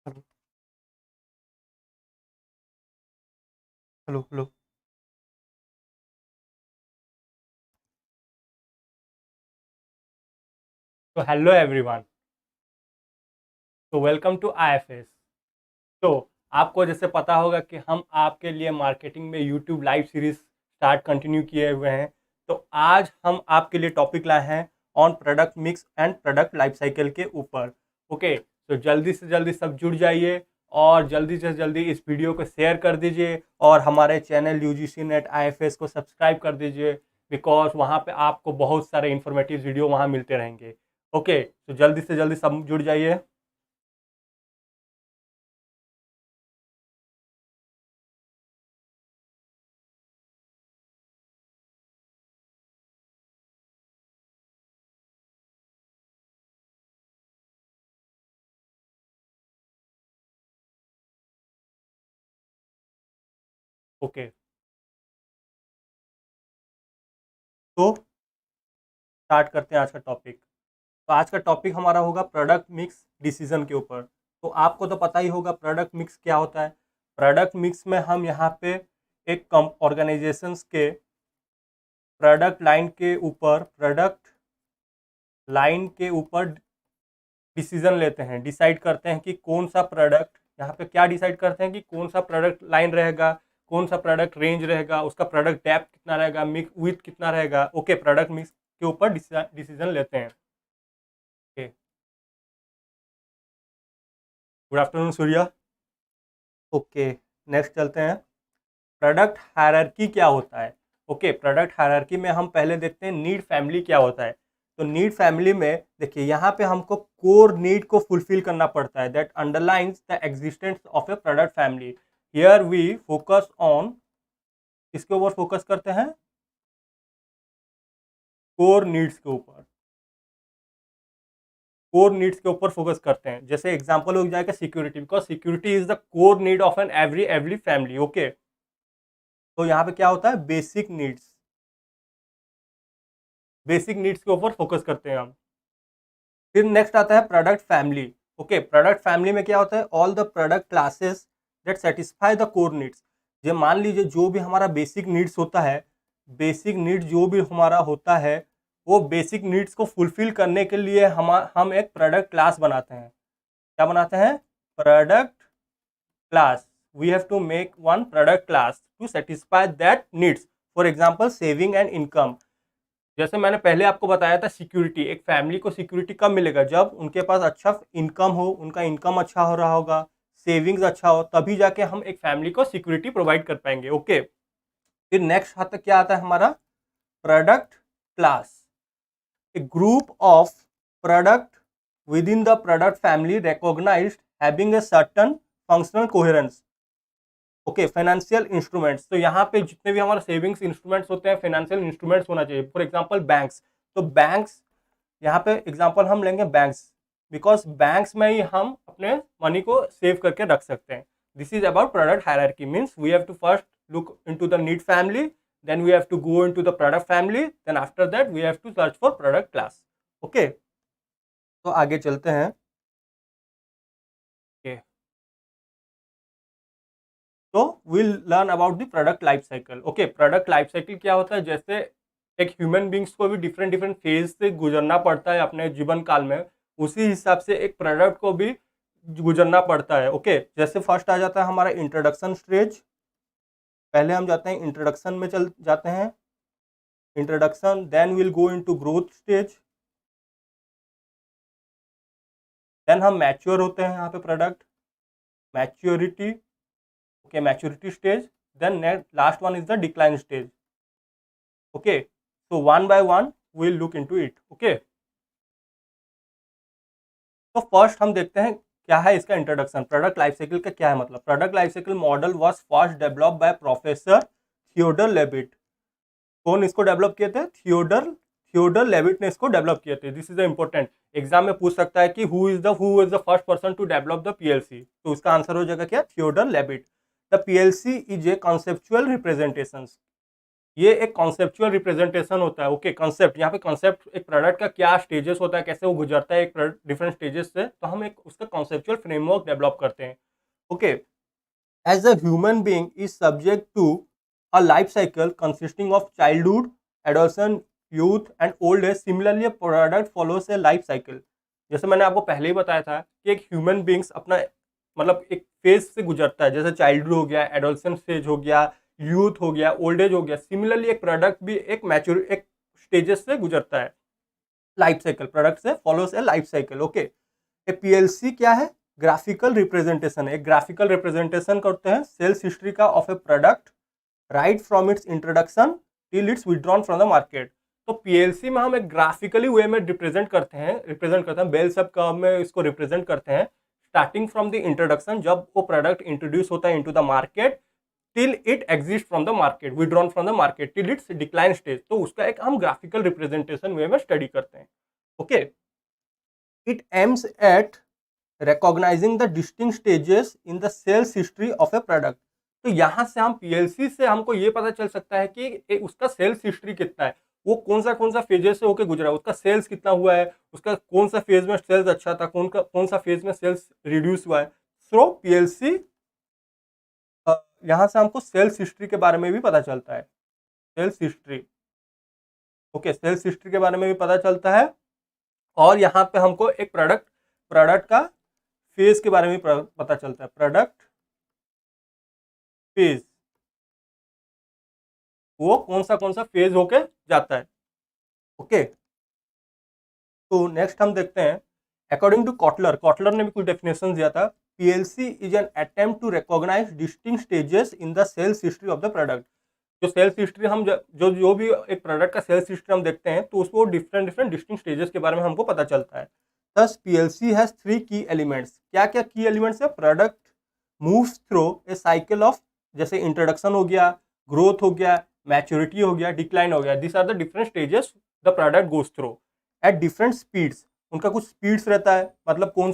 Hello, hello, hello. तो hello everyone. तो welcome to IFS. तो आपको जैसे पता होगा कि हम आपके लिए मार्केटिंग में YouTube live series start continue किए हुए हैं। तो आज हम आपके लिए टॉपिक लाए हैं on product mix and product life cycle के ऊपर। ओके, तो जल्दी से जल्दी सब जुड़ जाइए और जल्दी से जल्दी इस वीडियो को शेयर कर दीजिए और हमारे चैनल यूजीसी नेट आईएफएस को सब्सक्राइब कर दीजिए, बिकॉज वहाँ पे आपको बहुत सारे इंफॉर्मेटिव वीडियो वहाँ मिलते रहेंगे। ओके, तो जल्दी से जल्दी सब जुड़ जाइए। ओके, तो स्टार्ट करते हैं आज का टॉपिक। तो आज का टॉपिक हमारा होगा प्रोडक्ट मिक्स डिसीजन के ऊपर। तो आपको तो पता ही होगा प्रोडक्ट मिक्स क्या होता है। प्रोडक्ट मिक्स में हम यहाँ पे एक कम ऑर्गेनाइजेशंस के प्रोडक्ट लाइन के ऊपर डिसीजन लेते हैं, डिसाइड करते हैं कि कौन सा प्रोडक्ट, यहाँ पे क्या डिसाइड करते हैं कि कौन सा प्रोडक्ट लाइन रहेगा, कौन सा प्रोडक्ट रेंज रहेगा, उसका प्रोडक्ट डेप्थ कितना रहेगा, मिक्स विथ कितना रहेगा। ओके, प्रोडक्ट मिक्स के ऊपर डिसीजन लेते हैं। Okay, good afternoon Surya. Okay, next चलते हैं। प्रोडक्ट हायरार्की क्या होता है। ओके, प्रोडक्ट हायरार्की में हम पहले देखते हैं नीड फैमिली क्या होता है। तो नीड फैमिली में देखिए यहाँ पे हमको कोर नीड को फुलफिल करना पड़ता है, that underlines the existence of a product family. Here we focus on, इसके ऊपर फोकस करते हैं, कोर नीड्स के ऊपर। कोर नीड्स के ऊपर फोकस करते हैं। जैसे एग्जांपल हो जाएगा security, because security is the core need of an every family. Okay, तो यहाँ पे क्या होता है, बेसिक नीड्स, बेसिक नीड्स के ऊपर फोकस करते हैं हम। फिर नेक्स्ट आता है product family. Okay, product family में क्या होता है, all the product classes that satisfy the core needs. ये मान लीजिए जो भी हमारा बेसिक नीड्स होता है, बेसिक नीड्स जो भी हमारा होता है, वो बेसिक नीड्स को फुलफिल करने के लिए हम एक प्रोडक्ट क्लास बनाते हैं। क्या बनाते हैं, product class. We have to make one product class to satisfy that needs. For example saving and income. जैसे मैंने पहले आपको बताया था, सिक्योरिटी, एक फैमिली को सिक्योरिटी कब मिलेगा, जब उनके पास अच्छा इनकम हो, उनका इनकम अच्छा हो रहा होगा, सेविंग्स अच्छा हो, तभी जाके हम एक फैमिली को सिक्योरिटी प्रोवाइड कर पाएंगे। ओके, फिर नेक्स्ट हाथ तक क्या आता है हमारा, product class, a group of product within the product family recognized having a certain functional coherence. Okay, financial instruments. तो यहाँ पे जितने भी हमारे सेविंग्स इंस्ट्रूमेंट्स होते हैं, फाइनेंशियल इंस्ट्रूमेंट्स होना चाहिए। For example banks. तो बैंक्स, यहाँ पे एग्जांपल हम लेंगे बैंक्स, बिकॉज बैंक्स में ही हम अपने मनी को सेव करके रख सकते हैं। This is about product hierarchy, means we have to first look into the need family, then we have to go into the product family, then after that we have to search for product class. Okay, तो आगे चलते हैं। okay. तो will learn about the product life cycle. Okay, product life cycle क्या होता है, जैसे एक ह्यूमन बींग्स को भी डिफरेंट डिफरेंट फेज से गुजरना पड़ता है अपने जीवन काल में, उसी हिसाब से एक प्रोडक्ट को भी गुजरना पड़ता है। ओके, जैसे फर्स्ट आ जाता है हमारा इंट्रोडक्शन स्टेज। पहले हम जाते हैं इंट्रोडक्शन में, चल जाते हैं introduction, then will go into growth stage, then हम मैच्योर होते हैं यहाँ पे product, maturity. Okay, maturity stage, then last one is the decline stage. Okay, so one by one we'll look into it. Okay, तो first हम देखते हैं क्या है इसका इंट्रोडक्शन। प्रोडक्ट लाइफ साइकिल का क्या है मतलब। Product life cycle model was first develop by professor Theodore Levitt. कौन इसको डेवलप किए थे, थियोडर थियोडर लेविट ने इसको डेवलप किए थे। दिस इज इंपॉर्टेंट, एग्जाम में पूछ सकता है कि who is the first person to develop the PLC. तो उसका आंसर हो जाएगा क्या, Theodore Levitt. The PLC is a conceptual representation. ये एक कॉन्सेप्चुअल रिप्रेजेंटेशन होता है। ओके, कॉन्सेप्ट, यहाँ पे कॉन्सेप्ट एक प्रोडक्ट का क्या स्टेजेस होता है, कैसे वो गुजरता है एक डिफरेंट स्टेजेस से, तो हम एक उसका कॉन्सेप्चुअल फ्रेमवर्क डेवलप करते हैं। Okay, as a human being is subject to a life cycle consisting of childhood, adolescence, youth and old age. Similarly product follows a life cycle. जैसे मैंने आपको पहले ही बताया था कि एक ह्यूमन बीइंग्स अपना मतलब एक फेज से गुजरता है, जैसे चाइल्डहुड हो गया, एडोलसेंस फेज हो गया, यूथ हो गया, ओल्ड एज हो गया। सिमिलरली एक प्रोडक्ट भी एक मैच्योर एक स्टेजेस से गुजरता है। लाइफ साइकिल, प्रोडक्ट से follows a life cycle. Okay, A PLC क्या है? ग्राफिकल रिप्रेजेंटेशन है। एक ग्राफिकल रिप्रेजेंटेशन करते हैं सेल्स हिस्ट्री का of a product right from its introduction till it's withdrawn from the market. तो पीएलसी में हम एक ग्राफिकली वे में रिप्रेजेंट करते हैं बेल सब कर्व में इसको रिप्रेजेंट करते हैं, स्टार्टिंग फ्रॉम द इंट्रोडक्शन, जब वो प्रोडक्ट इंट्रोड्यूस होता है into the market, till it exist from the market, withdrawn from the market, till it's decline stage. तो उसका एक हम ग्राफिकल रिप्रेजेंटेशन वे में स्टडी करते हैं। Okay, it aims at recognizing the distinct stages in the sales history of a product। तो यहां से हम पीएलसी से हमको ये पता चल सकता है कि उसका सेल्स हिस्ट्री कितना है, वो कौन सा फेजेस से होकर गुजरा है, उसका सेल्स कितना हुआ है, उसका कौन सा फेज में सेल्स अच्छा था, कौन सा फेज में सेल्स रिड्यूस हुआ है। सो पीएलसी यहां से हमको सेल्स हिस्ट्री के बारे में भी पता चलता है। Sales history, okay, sales history के बारे में भी पता चलता है। और यहाँ पे हमको एक प्रोडक्ट का फेज के बारे में पता चलता है। प्रोडक्ट फेज, वो कौन सा फेज होके जाता है। ओके, तो नेक्स्ट हम देखते हैं अकॉर्डिंग टू कॉटलर ने भी कुछ डेफिनेशन दिया था। PLC is an attempt to recognize distinct stages in the sales history of the product. जो सेल्स हिस्ट्री हम जो भी एक प्रोडक्ट का सेल्स हिस्ट्री हम देखते हैं तो उसको डिफरेंट डिस्टिंक्ट स्टेजेस के बारे में हमको पता चलता है। Thus PLC has 3 key elements। क्या क्या की एलिमेंट्स है? Product moves through a cycle of, जैसे इंट्रोडक्शन हो गया, ग्रोथ हो गया, मैच्योरिटी हो गया, डिक्लाइन हो गया। This are the different stages the product goes through at different speeds. उनका कुछ स्पीड्स रहता है, मतलब कौन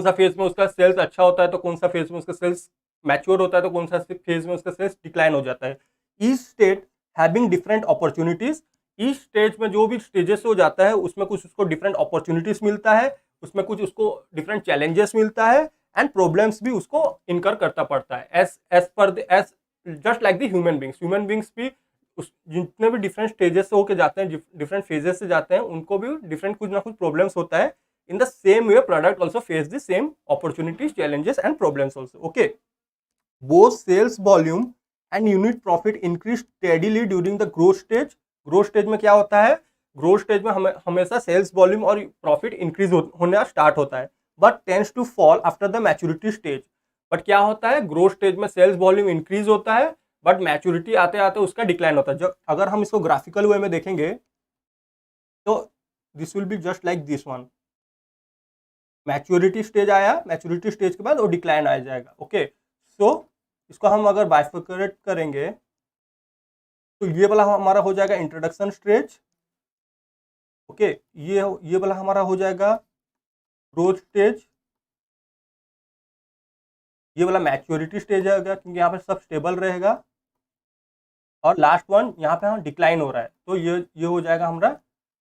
सा फेज में उसका सेल्स अच्छा होता है, तो कौन सा फेज में उसका सेल्स मैच्योर होता है, तो कौन सा फेज में उसका सेल्स डिक्लाइन हो जाता है। Each state having different opportunities. Each stage में जो भी स्टेजेस हो जाता है उसमें कुछ उसको डिफरेंट अपॉर्चुनिटीज मिलता है, उसमें कुछ उसको डिफरेंट चैलेंजेस मिलता है, एंड प्रॉब्लम्स भी उसको इनकर करता पड़ता है। As just like the human beings भी जितने भी डिफरेंट स्टेजेस से होके जाते हैं, डिफरेंट फेजेस से जाते हैं, उनको भी डिफरेंट कुछ ना कुछ प्रॉब्लम्स होता है। In the same way, product also face the same opportunities, challenges and problems also. Okay, both sales volume and unit profit increase steadily during the growth stage। growth stage में क्या होता है? growth stage में हमेशा sales volume और profit increase होना start होता है, but tends to fall after the maturity stage। But क्या होता है? growth stage में sales volume increase होता है, बट मैच्योरिटी आते आते उसका डिक्लाइन होता है। जो अगर हम इसको ग्राफिकल वे में देखेंगे तो this will be just like this one. Maturity stage आया, मैच्योरिटी स्टेज के बाद वो डिक्लाइन आ जाएगा। ओके, सो इसको हम अगर बाइफरकेट करेंगे तो ये वाला हमारा हो जाएगा इंट्रोडक्शन स्टेज। ओके, ये वाला हमारा हो जाएगा ग्रोथ स्टेज, ये वाला मैच्योरिटी स्टेज आएगा क्योंकि यहाँ पे सब स्टेबल रहेगा, और लास्ट वन यहाँ पे हम डिक्लाइन हो रहा है तो ये हो जाएगा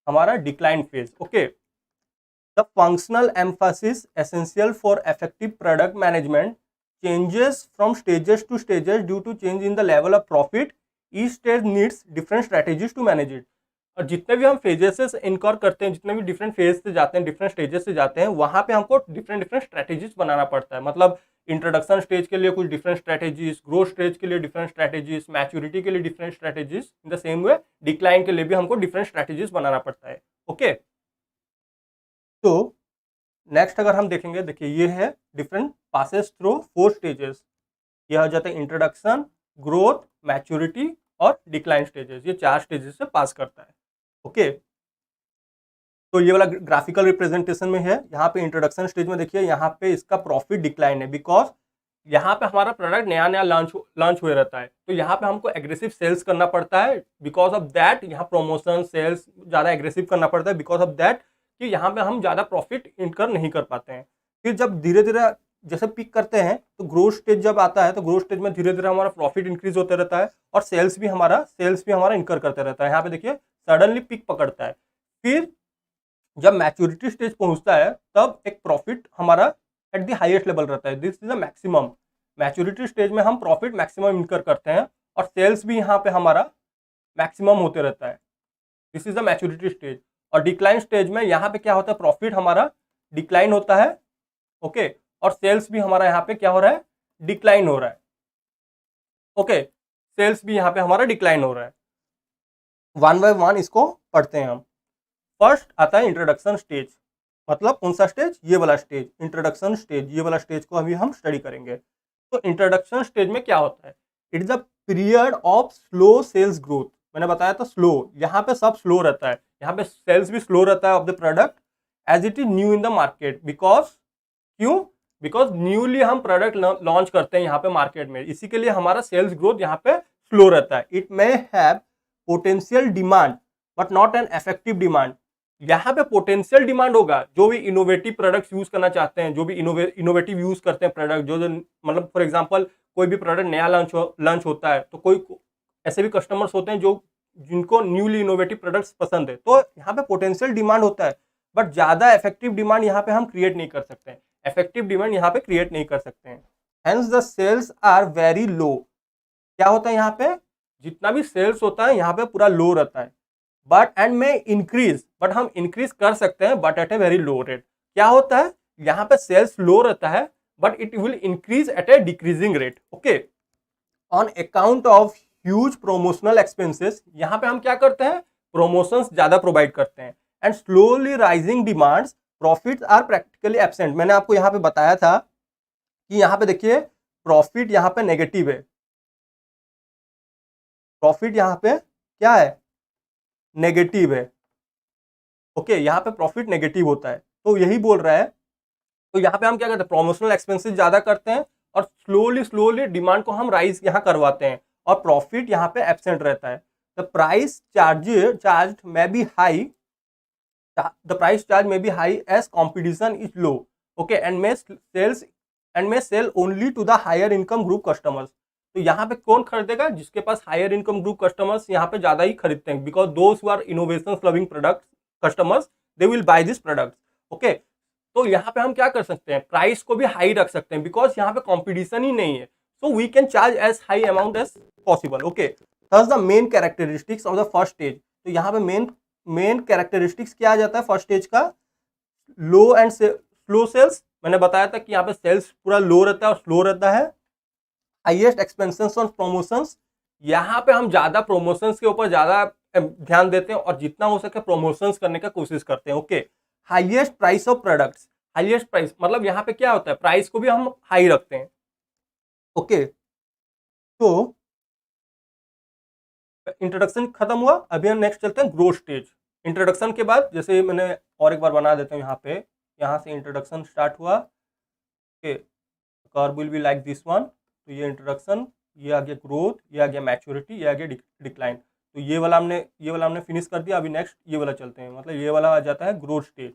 हमारा decline phase. Okay, the functional emphasis essential for effective product management changes from stages to stages due to change in the level of profit। each stage needs different strategies to manage it। और जितने भी हम phases से इनकर करते हैं, जितने भी डिफरेंट फेज से जाते हैं, डिफरेंट स्टेजेस से जाते हैं, वहां पे हमको डिफरेंट स्ट्रेटेजीज बनाना पड़ता है। मतलब इंट्रोडक्शन स्टेज के लिए कुछ डिफरेंट स्ट्रेटेजीज, ग्रोथ स्टेज के लिए डिफरेंट स्ट्रेटेजीज, मैच्योरिटी के लिए different strategies, in the same way decline के लिए भी हमको डिफरेंट स्ट्रेटेजीज बनाना पड़ता है। ओके, तो नेक्स्ट अगर हम देखेंगे, देखिए ये है डिफरेंट पासेस थ्रू 4 स्टेजेस। ये हो जाता है इंट्रोडक्शन, ग्रोथ, मैच्योरिटी और डिक्लाइन स्टेजेस। ये 4 स्टेजेस से पास करता है। ओके, तो ये वाला ग्राफिकल रिप्रेजेंटेशन में है। यहाँ पे इंट्रोडक्शन स्टेज में देखिए यहाँ पे इसका प्रॉफिट डिक्लाइन है, बिकॉज यहाँ पे हमारा प्रोडक्ट नया लॉन्च हुए रहता है, तो यहाँ पे हमको एग्रेसिव सेल्स करना पड़ता है। बिकॉज ऑफ दैट यहाँ प्रमोशन सेल्स ज़्यादा एग्रेसिव करना पड़ता है, बिकॉज ऑफ दैट कि यहाँ पे हम ज़्यादा प्रॉफिट इनकर नहीं कर पाते हैं। फिर जब धीरे धीरे जैसे पिक करते हैं तो ग्रोथ स्टेज जब आता है तो ग्रोथ स्टेज में धीरे धीरे हमारा प्रॉफिट इंक्रीज होते रहता है और सेल्स भी हमारा इंकर करते रहता है। यहाँ पे देखिए सडनली पिक पकड़ता है, फिर जब मैच्योरिटी स्टेज पहुंचता है तब एक प्रॉफिट हमारा एट द हाईएस्ट लेवल रहता है। This is the maximum. Maturity stage में हम प्रॉफिट मैक्सिमम इंकर करते हैं और सेल्स भी यहाँ पे हमारा मैक्सिमम होते रहता है। This is the maturity stage. और डिक्लाइन स्टेज में यहाँ पे क्या होता है, प्रॉफिट हमारा डिक्लाइन होता है, ओके, और सेल्स भी हमारा यहाँ पे क्या हो रहा है, डिक्लाइन हो रहा है, ओके, सेल्स भी यहाँ पे हमारा डिक्लाइन हो रहा है। वन बाय वन इसको पढ़ते हैं हम। फर्स्ट आता है इंट्रोडक्शन स्टेज, मतलब कौन सा स्टेज, ये वाला स्टेज, इंट्रोडक्शन स्टेज, ये वाला स्टेज को अभी हम स्टडी करेंगे। तो इंट्रोडक्शन स्टेज में क्या होता है, it is a period of slow sales growth. मैंने बताया था स्लो, यहाँ पे सब स्लो रहता है, यहाँ पे सेल्स भी स्लो रहता है of the product as it is new in the market. Because क्यों, बिकॉज न्यूली हम प्रोडक्ट लॉन्च करते हैं यहाँ पे मार्केट में, इसी के लिए हमारा सेल्स ग्रोथ यहाँ पे स्लो रहता है। It may have potential demand but not an effective demand. यहाँ पे पोटेंशियल डिमांड होगा, जो भी इनोवेटिव प्रोडक्ट्स यूज करना चाहते हैं, जो भी इनोवेटिव यूज करते हैं प्रोडक्ट, जो मतलब फॉर एग्जांपल कोई भी प्रोडक्ट नया लॉन्च होता है तो कोई ऐसे भी कस्टमर्स होते हैं जो जिनको न्यूली इनोवेटिव प्रोडक्ट्स पसंद है, तो यहाँ पे पोटेंशियल डिमांड होता है, बट ज्यादा इफेक्टिव डिमांड यहाँ पे हम क्रिएट नहीं कर सकते हैं, इफेक्टिव डिमांड यहाँ पे क्रिएट नहीं कर सकते हैं। Hence the sales are very low. क्या होता है यहाँ पे, जितना भी सेल्स होता है यहाँ पे पूरा लो रहता है, बट एंड में इंक्रीज, बट हम इंक्रीज कर सकते हैं but eight a very low rate. क्या होता है, यहाँ पे सेल्स लो रहता है but it will increase at A decreasing rate, okay, on account of huge promotional expenses. यहाँ पे हम क्या करते हैं, प्रोमोशंस ज्यादा प्रोवाइड करते हैं, and slowly rising demands, profits are practically absent. मैंने आपको यहाँ पे बताया था कि यहाँ पे देखिए प्रॉफिट यहाँ पे नेगेटिव है, प्रॉफिट यहाँ पे क्या है, नेगेटिव है, ओके, यहाँ पे प्रॉफिट नेगेटिव होता है, तो यही बोल रहा है। तो यहाँ पे हम क्या करते हैं, प्रोमोशनल एक्सपेंसेस ज्यादा करते हैं और स्लोली डिमांड को हम राइज यहाँ करवाते हैं और प्रॉफिट यहाँ पे एब्सेंट रहता है। The price charge may be high, the price charge may be high as competition is low, okay, and may sell only to the higher income group customers. तो यहाँ पे कौन खरीदेगा, जिसके पास हायर इनकम ग्रुप कस्टमर्स यहाँ पे ज्यादा ही खरीदते हैं, because those who are innovation loving product customers they will buy this product, okay. तो यहाँ पे हम क्या कर सकते हैं, प्राइस को भी हाई रख सकते हैं, बिकॉज यहाँ पे कॉम्पिटिशन ही नहीं है, so we can charge as high amount as possible, okay. Thus the main characteristics of the first stage. तो यहाँ पे मेन कैरेक्टरिस्टिक्स क्या आ जाता है फर्स्ट स्टेज का, लो एंड स्लो सेल्स। मैंने बताया था कि यहाँ पे सेल्स पूरा लो रहता है और स्लो रहता है। हाईएस्ट एक्सपेंसेस ऑन प्रमोशंस, यहाँ पे हम ज्यादा प्रमोशंस के ऊपर ज्यादा ध्यान देते हैं और जितना हो सके प्रमोशंस करने का कोशिश करते हैं, okay. Highest price of products, highest price मतलब यहाँ पे क्या होता है, प्राइस को भी हम हाई रखते हैं, ओके। तो इंट्रोडक्शन खत्म हुआ, अभी हम नेक्स्ट चलते हैं ग्रोथ स्टेज। इंट्रोडक्शन के बाद जैसे मैंने और एक बार बना देता हूँ, यहाँ पे यहाँ से इंट्रोडक्शन स्टार्ट हुआ, okay, curve will be like this one. तो ये इंट्रोडक्शन, ये आ गया ग्रोथ, ये आ गया मैच्योरिटी, ये आ गया डिक्लाइन। तो ये वाला हमने फिनिश कर दिया। अभी नेक्स्ट ये वाला चलते हैं, मतलब ये वाला आ जाता है ग्रोथ स्टेज,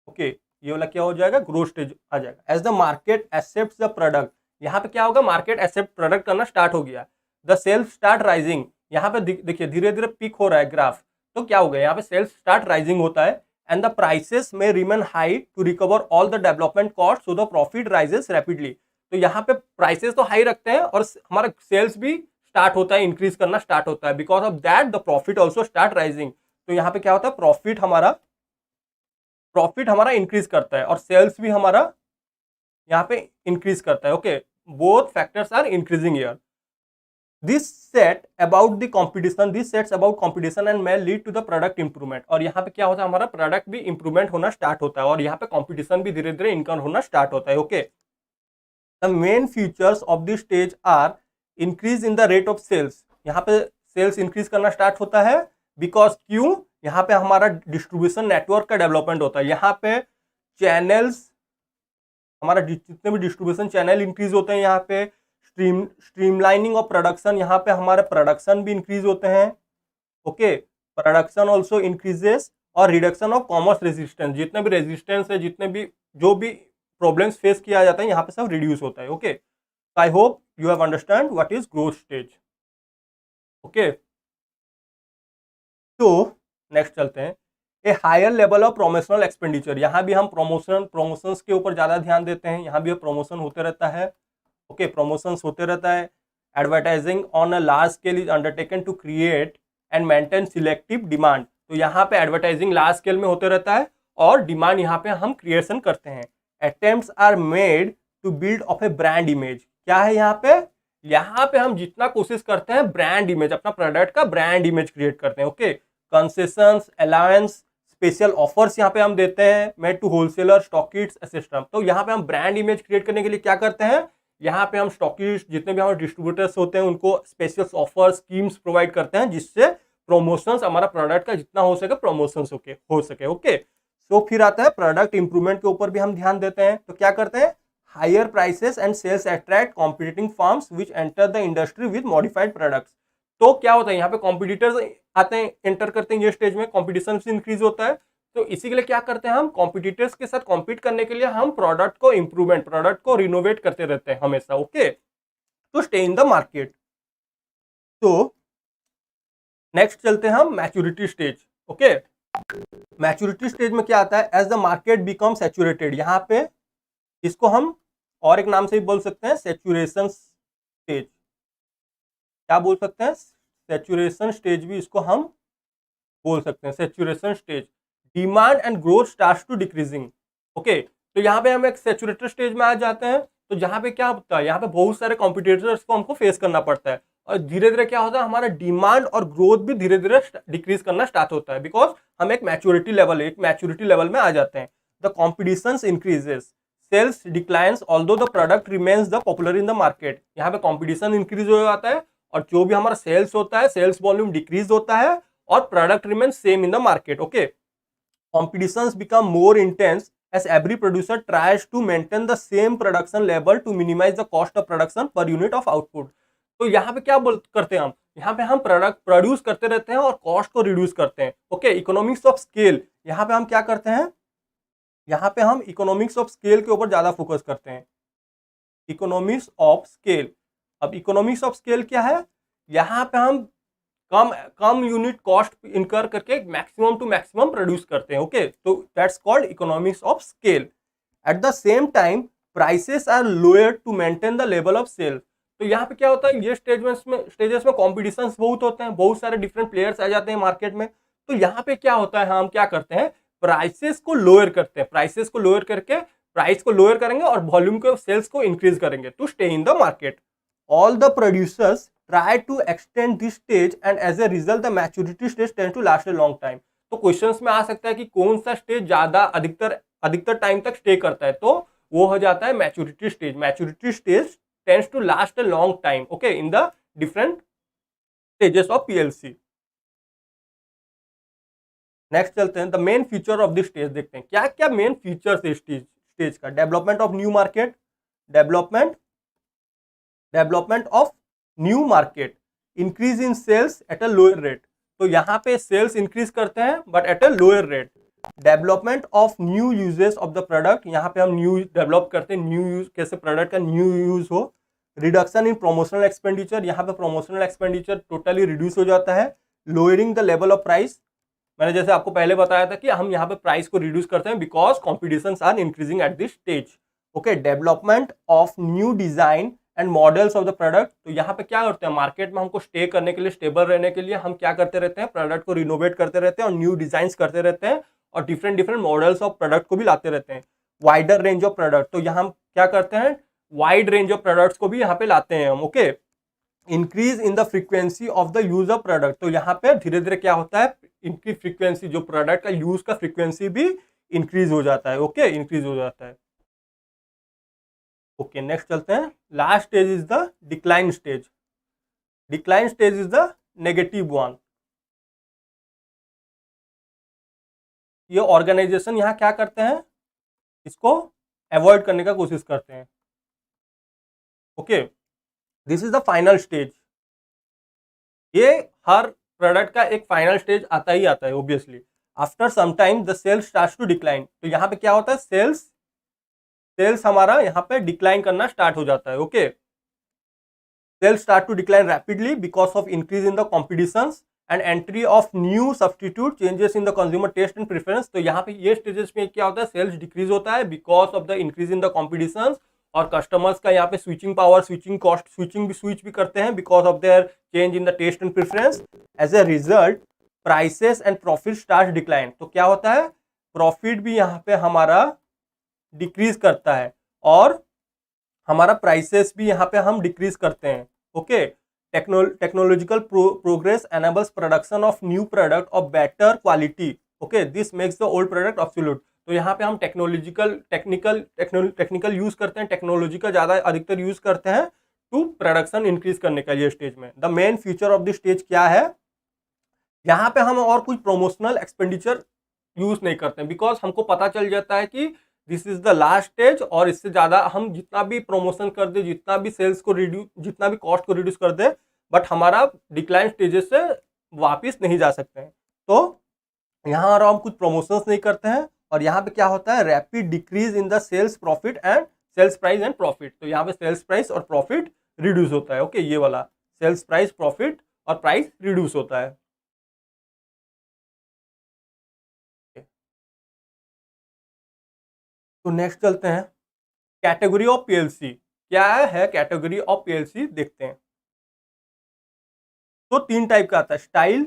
ओके। ये वाला क्या हो जाएगा, ग्रोथ स्टेज आ जाएगा। As the market accepts the product, यहाँ पे क्या होगा, मार्केट एक्सेप्ट प्रोडक्ट करना स्टार्ट हो गया। द सेल्स स्टार्ट राइजिंग, यहाँ पे देखिए धीरे धीरे पिक हो रहा है ग्राफ, तो क्या हो गया, यहाँ पे सेल्स स्टार्ट राइजिंग होता है। एंड द प्राइसेस में remain high to recover all the development cost, so the profit rises rapidly. तो यहाँ पे प्राइसेस तो हाई रखते हैं और हमारा सेल्स भी स्टार्ट होता है, इंक्रीज करना स्टार्ट होता है। Because of that the profit also start rising. तो यहाँ पे क्या होता है, प्रॉफिट हमारा इंक्रीज करता है और सेल्स भी हमारा यहाँ पे इंक्रीज करता है, okay. Both factors are increasing here. This sets about competition and may lead to the product improvement. और यहाँ पे क्या होता है, हमारा प्रोडक्ट भी इंप्रूवमेंट होना स्टार्ट होता है और यहाँ पे कंपटीशन भी धीरे धीरे इनकम होना स्टार्ट होता है, okay. The main features of this stage are increase in the rate of sales. यहाँ पे सेल्स इंक्रीज करना स्टार्ट होता है, बिकॉज क्यों, यहाँ पे हमारा डिस्ट्रीब्यूशन नेटवर्क का डेवलपमेंट होता है। यहाँ पे चैनल्स, हमारा जितने भी डिस्ट्रीब्यूशन चैनल इंक्रीज होते हैं, यहाँ पे स्ट्रीमलाइनिंग ऑफ प्रोडक्शन, यहाँ पे हमारे प्रोडक्शन भी इंक्रीज होते हैं, ओके। प्रोडक्शन ऑल्सो इंक्रीजेस और रिडक्शन ऑफ कॉमर्स रेजिस्टेंस, जितने भी रेजिस्टेंस है, जितने भी जो भी प्रॉब्लम्स फेस किया जाता है यहाँ पे सब रिड्यूस होता है। Okay, I hope you have understand what is growth stage. Okay, तो नेक्स्ट चलते हैं, a higher level of promotional expenditure. यहाँ भी हम प्रमोशंस के ऊपर ज़्यादा ध्यान देते हैं, यहाँ भी प्रमोशन होते रहता है। ओके, प्रमोशंस होते रहता है। Advertising on a large scale is undertaken to create and maintain selective demand. तो यहाँ पे एडवर्टाइजिंग लार्ज स्केल में होते रहता है और डिमांड यहाँ पे हम क्रिएशन करते हैं। Attempts are made to build of a brand image. क्या है यहाँ पे हम जितना कोशिश करते हैं ब्रांड इमेज, अपना प्रोडक्ट का ब्रांड इमेज क्रिएट करते हैं। Okay, concessions, allowance, special offers यहाँ पे हम देते हैं, made to wholesaler, stockist etcetera. तो यहाँ पे हम ब्रांड इमेज क्रिएट करने के लिए क्या करते हैं, यहाँ पे हम स्टॉकिस्ट, जितने भी हमारे डिस्ट्रीब्यूटर्स होते हैं, उनको स्पेशल ऑफर स्कीम्स प्रोवाइड करते हैं, जिससे प्रमोशंस, हमारा प्रोडक्ट का जितना हो सके प्रमोशंस हो सके। ओके, तो फिर आता है प्रोडक्ट इंप्रूवमेंट के ऊपर भी हम ध्यान देते हैं। तो क्या करते हैं, higher prices and sales attract competing firms which enter the industry with modified products. तो क्या होता है, यहाँ पे कॉम्पिटिटर्स आते हैं, एंटर करते हैं ये स्टेज में, कॉम्पिटिशन इंक्रीज होता है। तो इसी के लिए क्या करते हैं, हम कॉम्पिटिटर्स के साथ कॉम्पीट करने के लिए हम प्रोडक्ट को इंप्रूवमेंट, प्रोडक्ट को रिनोवेट करते रहते हैं हमेशा। ओके, तो स्टे इन द मार्केट। तो नेक्स्ट चलते हैं हम maturity stage. Okay, maturity stage में क्या आता है, as the market become saturated. यहाँ पे इसको हम और एक नाम से भी बोल सकते हैं, सैचुरेशन स्टेज। क्या बोल सकते हैं, सैचुरेशन स्टेज भी इसको हम बोल सकते हैं, saturation stage. Demand and growth starts to decreasing. Okay, तो यहाँ पे हम एक सैचुरेटेड स्टेज में आ जाते हैं। तो जहाँ पे क्या होता है, यहाँ पे बहुत सारे कॉम्पिटिटर्स को हमको फेस करना पड़ता है और धीरे धीरे क्या होता है, हमारा डिमांड और ग्रोथ भी धीरे धीरे डिक्रीज करना स्टार्ट होता है, बिकॉज हम एक मैच्योरिटी लेवल में आ जाते हैं। The competition increases, sales declines although the product remains the popular in the market. यहाँ पे कॉम्पिटिशन इंक्रीज हो जाता है और जो भी हमारा सेल्स होता है, सेल्स वॉल्यूम डिक्रीज होता है और product remains same in the market. Okay, competitions become more intense as every producer tries to maintain the same production level to minimize the cost of production per unit of output। तो यहाँ पे क्या करते हैं हम, यहाँ पे हम प्रोडक्ट प्रोड्यूस करते रहते हैं और कॉस्ट को रिड्यूस करते हैं। ओके, इकोनॉमिक्स ऑफ स्केल, यहाँ पे हम क्या करते हैं, यहाँ पे हम इकोनॉमिक्स ऑफ स्केल के ऊपर ज्यादा फोकस करते हैं, इकोनॉमिक्स ऑफ स्केल। अब इकोनॉमिक्स ऑफ स्केल क्या है, यहाँ पे हम कम यूनिट कॉस्ट इनकर करके मैक्सिमम टू मैक्सिमम प्रोड्यूस करते हैं। ओके, तो that's called economics of scale. At the same time prices are lower to maintain the level of sale. तो यहाँ पे क्या होता है, ये स्टेजेस में कॉम्पिटिशन बहुत होते हैं, बहुत सारे डिफरेंट प्लेयर्स आ जाते हैं मार्केट में। तो यहाँ पे क्या होता है, हम क्या करते हैं, प्राइसेस को लोअर करते हैं, प्राइसेस को लोअर करके प्राइस को लोअर करेंगे और वॉल्यूम को, सेल्स को इंक्रीज करेंगे to stay in the market. All the producers try to extend this stage and as a result the maturity stage tends to last a long time। तो questions में आ सकता है कि कौन सा स्टेज ज्यादा अधिकतर टाइम तक स्टे करता है, तो वो हो जाता है maturity stage. Maturity stage tends to last a long time. Okay, in the different stages of PLC. Next चलते हैं, the main feature of this stage देखते हैं, क्या क्या मेन फीचर्स है स्टेज का। Development of new market, development of new market, increase in sales at a lower rate. तो यहाँ पे सेल्स इंक्रीज करते हैं but at a lower rate. Development of new uses of the product, यहाँ पे हम न्यू डेवलप करते हैं, न्यू यूज, कैसे प्रोडक्ट का न्यू यूज हो। रिडक्शन इन प्रमोशनल एक्सपेंडिचर, यहाँ पे प्रमोशनल एक्सपेंडिचर टोटली रिड्यूस हो जाता है। Lowering the level of price, मैंने जैसे आपको पहले बताया था कि हम यहाँ पे प्राइस को रिड्यूस करते हैं because competitions are increasing at this stage. Okay, development of new design and models of the product. तो यहाँ पे क्या करते हैं, मार्केट में हमको स्टे करने के लिए, स्टेबल रहने के लिए हम क्या करते रहते हैं, प्रोडक्ट को रिनोवेट करते रहते हैं और न्यू डिजाइन्स करते रहते हैं और डिफरेंट मॉडल्स ऑफ प्रोडक्ट को भी लाते रहते हैं। वाइडर रेंज ऑफ प्रोडक्ट, तो यहाँ हम क्या करते हैं, वाइड रेंज ऑफ प्रोडक्ट्स को भी यहाँ पे लाते हैं हम। Okay, increase in the frequency of the use of product, तो यहाँ पे धीरे धीरे क्या होता है, इनकी फ्रीक्वेंसी, जो प्रोडक्ट का यूज का फ्रीक्वेंसी भी इंक्रीज हो जाता है। ओके, इंक्रीज हो जाता है। ओके, नेक्स्ट चलते हैं, last stage is the decline stage. Decline stage is the negative one. ये ऑर्गेनाइजेशन यहाँ क्या करते हैं, इसको अवॉइड करने का कोशिश करते हैं। Okay, this is the final stage. ये हर प्रोडक्ट का एक फाइनल स्टेज आता ही आता है obviously. After some time the sales starts to decline, तो यहाँ पे क्या होता है, सेल्स सेल्स हमारा यहाँ पे डिक्लाइन करना स्टार्ट हो जाता है। Okay, sales start to decline rapidly because of increase in the competitions and entry of new substitute, changes in the consumer taste and preference. तो यहाँ पे ये स्टेजेस में क्या होता है, सेल्स डिक्रीज होता है because of the increase in the competitions, और कस्टमर्स का यहाँ पे switching power, switching cost, switch भी करते हैं because of their change in the taste and preference. As a result prices and profit start decline. तो क्या होता है, प्रॉफिट भी यहाँ पे हमारा डिक्रीज करता है और हमारा प्राइसेस भी यहाँ पे हम डिक्रीज करते हैं। Okay, technological progress enables production of new product of better quality. Okay, this makes the old product absolute. तो यहाँ पे हम टेक्निकल यूज करते हैं, टेक्नोलॉजी का ज़्यादा अधिकतर यूज करते हैं टू प्रोडक्शन इंक्रीज करने के लिए स्टेज में। The main feature of the stage क्या है, यहाँ पे हम और कुछ प्रोमोशनल एक्सपेंडिचर यूज नहीं करते हैं बिकॉज हमको पता चल जाता है कि this is the last stage, और इससे ज़्यादा हम जितना भी प्रमोशन कर दे, जितना भी सेल्स को रिड्यूस, जितना भी कॉस्ट को रिड्यूस कर दे, बट हमारा डिक्लाइन स्टेजेस से वापस नहीं जा सकते हैं। तो यहाँ और हम कुछ प्रमोशंस नहीं करते हैं, और यहाँ पे क्या होता है, rapid decrease in the sales profit and sales price and profit. तो यहाँ पे सेल्स प्राइस और प्रॉफिट रिड्यूस होता है। ओके, ये वाला सेल्स प्राइस, प्रॉफिट और प्राइस रिड्यूस होता है। तो नेक्स्ट चलते हैं, कैटेगरी ऑफ पीएलसी। क्या है कैटेगरी ऑफ पीएलसी, देखते हैं। तो 3 टाइप का आता है, style,